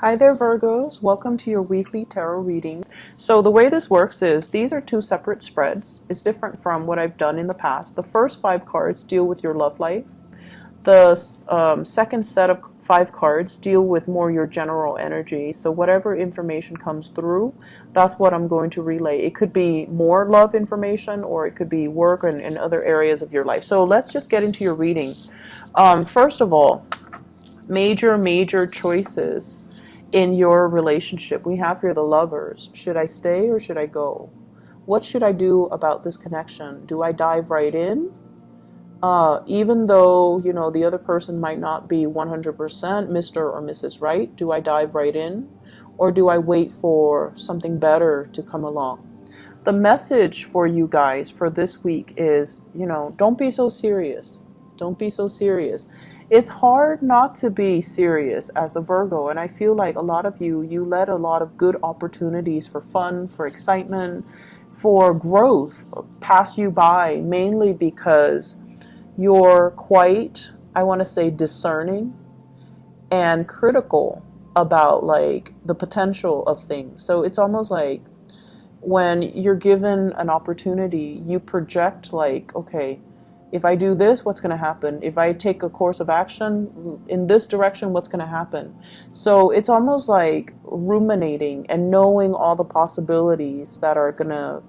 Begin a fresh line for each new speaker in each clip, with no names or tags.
Hi there, Virgos. Welcome to your weekly tarot reading. So the way this works is these are two separate spreads. It's different from what I've done in the past. The first 5 cards deal with your love life. The second set of 5 cards deal with more your general energy. So whatever information comes through, that's what I'm going to relay. It could be more love information, or it could be work and other areas of your life. So let's just get into your reading. First of all, major choices in your relationship. We have here the Lovers. Should I stay or should I go? What should I do about this connection? Do I dive right in? Even though, the other person might not be 100% Mr. or Mrs. Right, do I dive right in? Or do I wait for something better to come along? The message for you guys for this week is, don't be so serious. Don't be so serious. It's hard not to be serious as a Virgo, and I feel like a lot of you let a lot of good opportunities for fun, for excitement, for growth pass you by, mainly because you're quite, I want to say, discerning and critical about like the potential of things. So it's almost like when you're given an opportunity, you project like, okay, if I do this, what's going to happen? If I take a course of action in this direction, what's going to happen? So it's almost like ruminating and knowing all the possibilities that are going to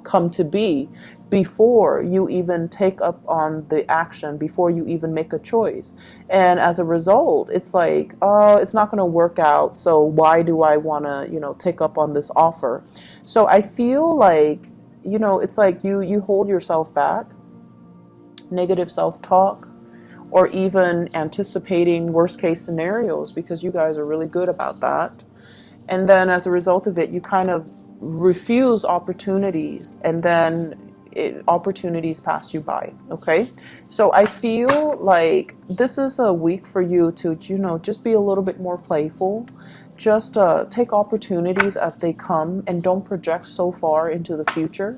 come to be before you even take up on the action, before you even make a choice. And as a result, it's like, oh, it's not going to work out. So why do I want to, take up on this offer? So I feel like, it's like you hold yourself back. Negative self-talk, or even anticipating worst case scenarios, because you guys are really good about that. And then as a result of it, you kind of refuse opportunities, and then opportunities pass you by. Okay, so I feel like this is a week for you to just be a little bit more playful. Just take opportunities as they come and don't project so far into the future.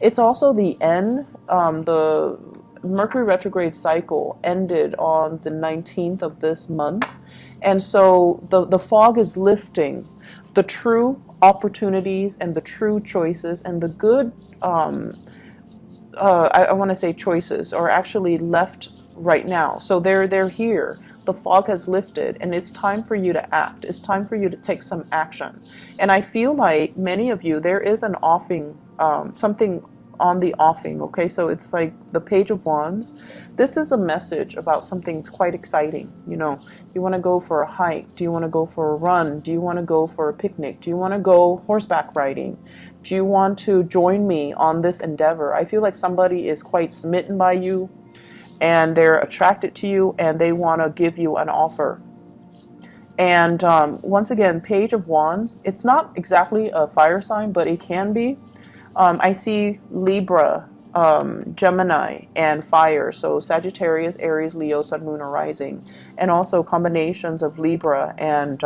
It's also the end. The Mercury retrograde cycle ended on the 19th of this month. And so the fog is lifting. The true opportunities and the true choices and the good, I want to say choices, are actually left right now. So they're here. The fog has lifted, and it's time for you to act. It's time for you to take some action. And I feel like many of you, there is an offing, something on the offing. Okay, so it's like the Page of Wands. This is a message about something quite exciting. You want to go for a hike? Do you want to go for a run? Do you want to go for a picnic? Do you want to go horseback riding? Do you want to join me on this endeavor? I feel like somebody is quite smitten by you, and they're attracted to you, and they want to give you an offer. And once again, Page of Wands, it's not exactly a fire sign, but it can be. I see Libra, Gemini, and fire. So Sagittarius, Aries, Leo, Sun, Moon, or Rising. And also combinations of Libra and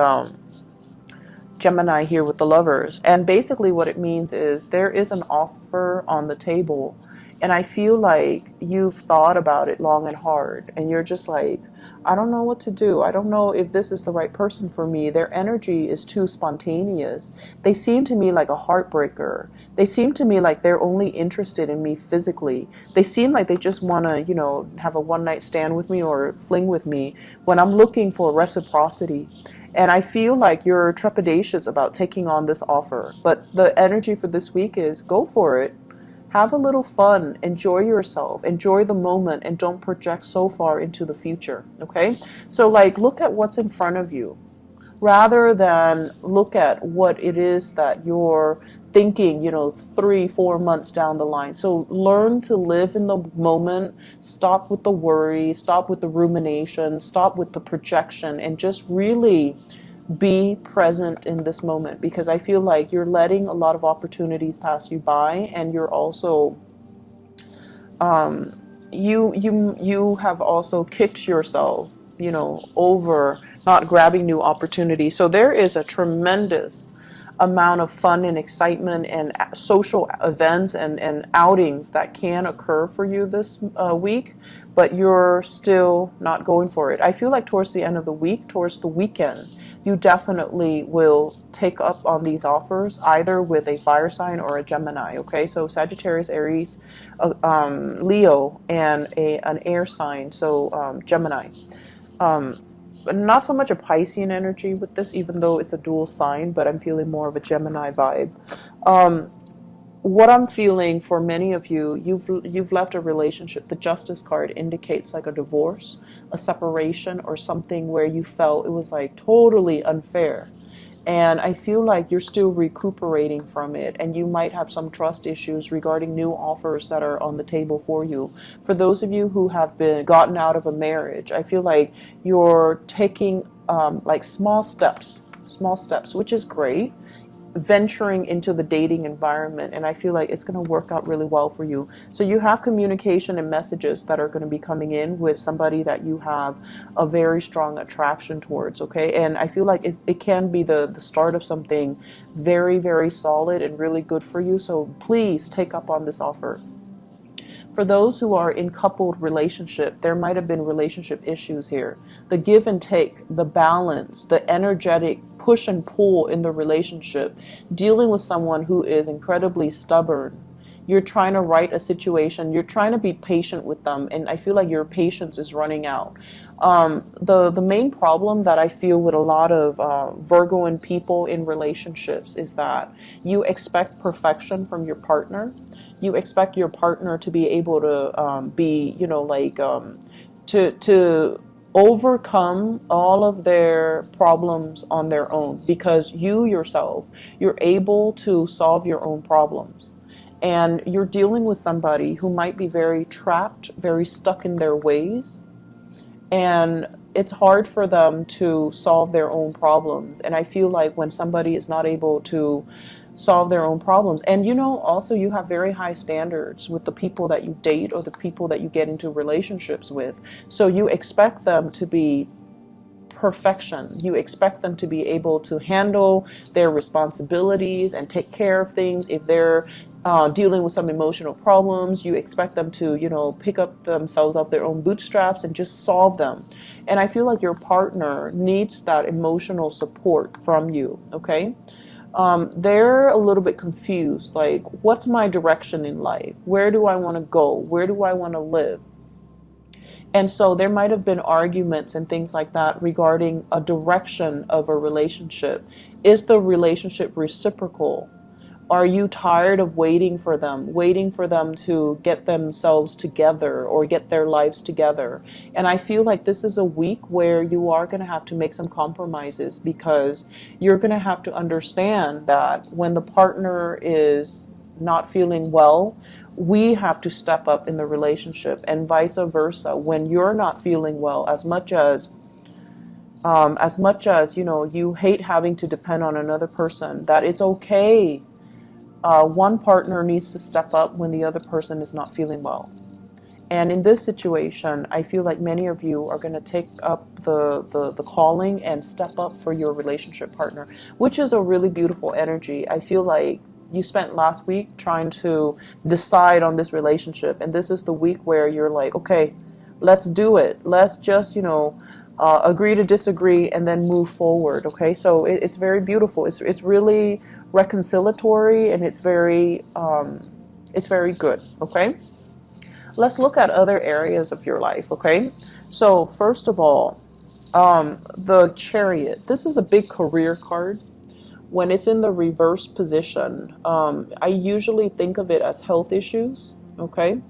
Gemini here with the Lovers. And basically what it means is there is an offer on the table. And I feel like you've thought about it long and hard. And you're just like, I don't know what to do. I don't know if this is the right person for me. Their energy is too spontaneous. They seem to me like a heartbreaker. They seem to me like they're only interested in me physically. They seem like they just want to, have a one-night stand with me or fling with me when I'm looking for reciprocity. And I feel like you're trepidatious about taking on this offer. But the energy for this week is go for it. Have a little fun, enjoy yourself, enjoy the moment, and don't project so far into the future, okay? So like, look at what's in front of you rather than look at what it is that you're thinking, 3-4 months down the line. So learn to live in the moment, stop with the worry, stop with the rumination, stop with the projection, and just really be present in this moment, because I feel like you're letting a lot of opportunities pass you by, and you're also you have also kicked yourself over not grabbing new opportunities. So there is a tremendous amount of fun and excitement and social events and outings that can occur for you this week, but you're still not going for it. I feel like towards the end of the week, towards the weekend, you definitely will take up on these offers either with a fire sign or a Gemini. Okay, so Sagittarius, Aries, Leo, and an air sign, so Gemini. Not so much a Piscean energy with this, even though it's a dual sign, but I'm feeling more of a Gemini vibe. What I'm feeling for many of you, you've left a relationship. The Justice card indicates like a divorce, a separation, or something where you felt it was like totally unfair. And I feel like you're still recuperating from it, and you might have some trust issues regarding new offers that are on the table for you. For those of you who have been gotten out of a marriage, I feel like you're taking like small steps, which is great, venturing into the dating environment, and I feel like it's going to work out really well for you. So you have communication and messages that are going to be coming in with somebody that you have a very strong attraction towards, okay? And I feel like it can be the start of something very, very solid and really good for you. So please take up on this offer. For those who are in coupled relationship, there might have been relationship issues here. The give and take, the balance, the energetic push and pull in the relationship, dealing with someone who is incredibly stubborn. You're trying to right a situation. You're trying to be patient with them, and I feel like your patience is running out. The main problem that I feel with a lot of Virgoan people in relationships is that you expect perfection from your partner. You expect your partner to be able to be, you know, like to overcome all of their problems on their own, because you yourself, you're able to solve your own problems. And you're dealing with somebody who might be very trapped, very stuck in their ways. And it's hard for them to solve their own problems. And I feel like when somebody is not able to solve their own problems, and you know, also you have very high standards with the people that you date or the people that you get into relationships with. So you expect them to be perfection. You expect them to be able to handle their responsibilities and take care of things. If they're dealing with some emotional problems, you expect them to, you know, pick up themselves off their own bootstraps and just solve them. And I feel like your partner needs that emotional support from you, okay? They're a little bit confused, like, what's my direction in life? Where do I want to go? Where do I want to live? And so there might have been arguments and things like that regarding a direction of a relationship. Is the relationship reciprocal? Are you tired of waiting for them to get themselves together or get their lives together? And I feel like this is a week where you are going to have to make some compromises, because you're going to have to understand that when the partner is not feeling well, we have to step up in the relationship, and vice versa. When you're not feeling well, as much as you know, you hate having to depend on another person, that it's okay. One partner needs to step up when the other person is not feeling well. And in this situation, I feel like many of you are going to take up the calling and step up for your relationship partner, which is a really beautiful energy. I feel like you spent last week trying to decide on this relationship, and this is the week where you're like, okay, let's do it. Let's just, you know, agree to disagree and then move forward. Okay, so it's very beautiful. It's really reconciliatory, and it's very good. Okay, let's look at other areas of your life. Okay, so first of all, the Chariot. This is a big career card. When it's in the reverse position, I usually think of it as health issues, okay?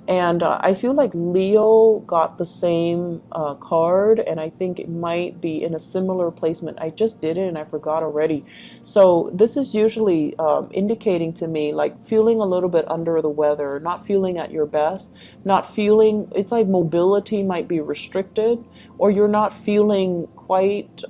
And I feel like Leo got the same card, and I think it might be in a similar placement. I just did it and I forgot already. So this is usually indicating to me like feeling a little bit under the weather, not feeling at your best, not feeling, it's like mobility might be restricted, or you're not feeling quite,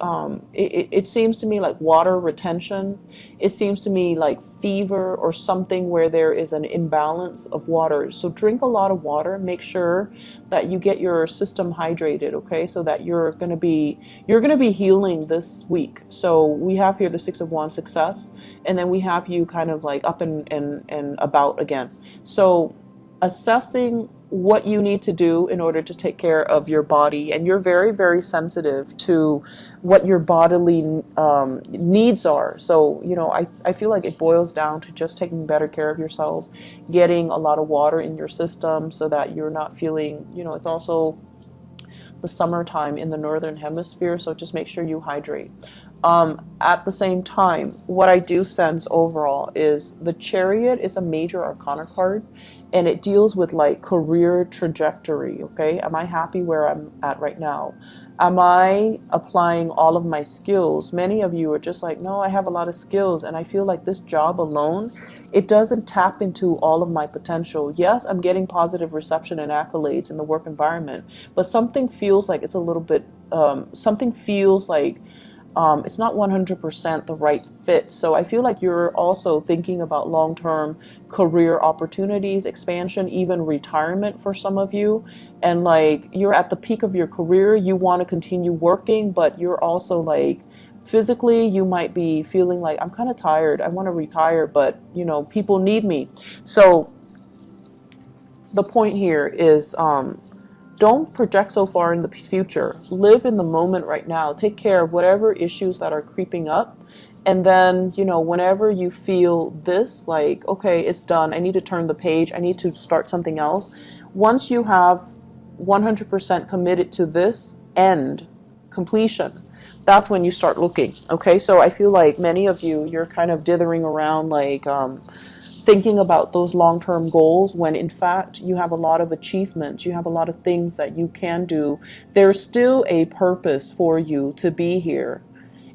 it seems to me like water retention. It seems to me like fever or something where there is an imbalance of water. So drink a lot of water. Make sure that you get your system hydrated, okay? So that you're gonna be healing this week. So we have here the Six of Wands, success, and then we have you kind of like up and about again. So assessing what you need to do in order to take care of your body, and you're very, very sensitive to what your bodily needs are. So, you know, I feel like it boils down to just taking better care of yourself, getting a lot of water in your system so that you're not feeling, you know, it's also the summertime in the northern hemisphere, so just make sure you hydrate. At the same time, what I do sense overall is the Chariot is a major arcana card, and it deals with like career trajectory. Okay, am I happy where I'm at right now? Am I applying all of my skills? Many of you are just like, no, I have a lot of skills, and I feel like this job alone, it doesn't tap into all of my potential. Yes, I'm getting positive reception and accolades in the work environment, but something feels like it's a little bit, something feels like it's not 100% the right fit. So I feel like you're also thinking about long-term career opportunities, expansion, even retirement for some of you. And like you're at the peak of your career, you want to continue working, but you're also like physically you might be feeling like, I'm kind of tired, I want to retire, but you know, people need me. So the point here is don't project so far in the future. Live in the moment right now. Take care of whatever issues that are creeping up. And then, you know, whenever you feel this, like, okay, it's done, I need to turn the page, I need to start something else. Once you have 100% committed to this end, completion, that's when you start looking. Okay, so I feel like many of you, you're kind of dithering around like, thinking about those long-term goals when in fact you have a lot of achievements, you have a lot of things that you can do. There's still a purpose for you to be here.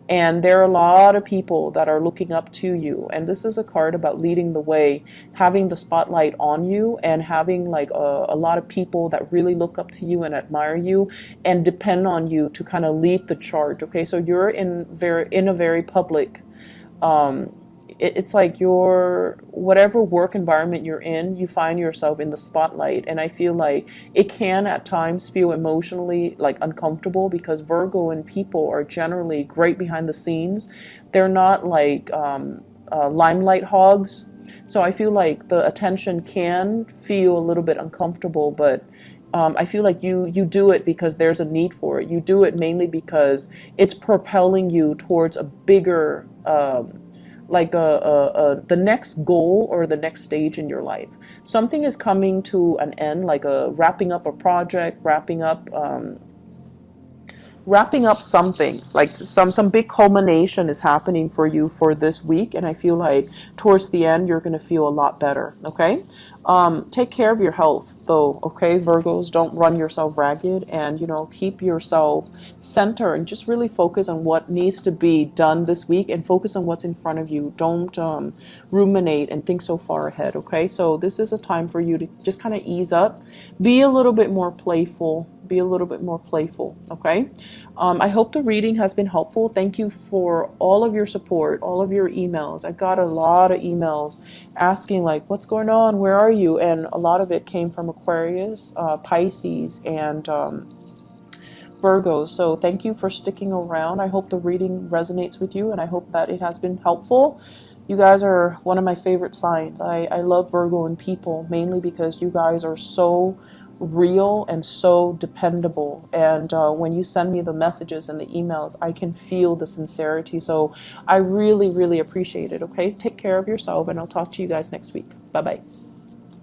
And there are a lot of people that are looking up to you. And this is a card about leading the way, having the spotlight on you, and having like a lot of people that really look up to you and admire you and depend on you to kind of lead the charge. Okay, so you're in a very public it's like your whatever work environment you're in, you find yourself in the spotlight. And I feel like it can at times feel emotionally like uncomfortable, because Virgo and people are generally great behind the scenes. They're not like limelight hogs. So I feel like the attention can feel a little bit uncomfortable, but I feel like you do it because there's a need for it. You do it mainly because it's propelling you towards a bigger like the next goal or the next stage in your life. Something is coming to an end, like wrapping up a project, wrapping up something, like some big culmination is happening for you for this week. And I feel like towards the end you're going to feel a lot better. Okay, take care of your health though. Okay, Virgos, don't run yourself ragged, and you know, keep yourself centered and just really focus on what needs to be done this week, and focus on what's in front of you. Don't ruminate and think so far ahead. Okay, so this is a time for you to just kind of ease up, be a little bit more playful, okay? I hope the reading has been helpful. Thank you for all of your support, all of your emails. I got a lot of emails asking like, what's going on, where are you? And a lot of it came from Aquarius, Pisces, and Virgo. So thank you for sticking around. I hope the reading resonates with you, and I hope that it has been helpful. You guys are one of my favorite signs. I love Virgo and people, mainly because you guys are so real and so dependable. And when you send me the messages and the emails, I can feel the sincerity. So I really, really appreciate it. Okay, take care of yourself, and I'll talk to you guys next week. Bye-bye.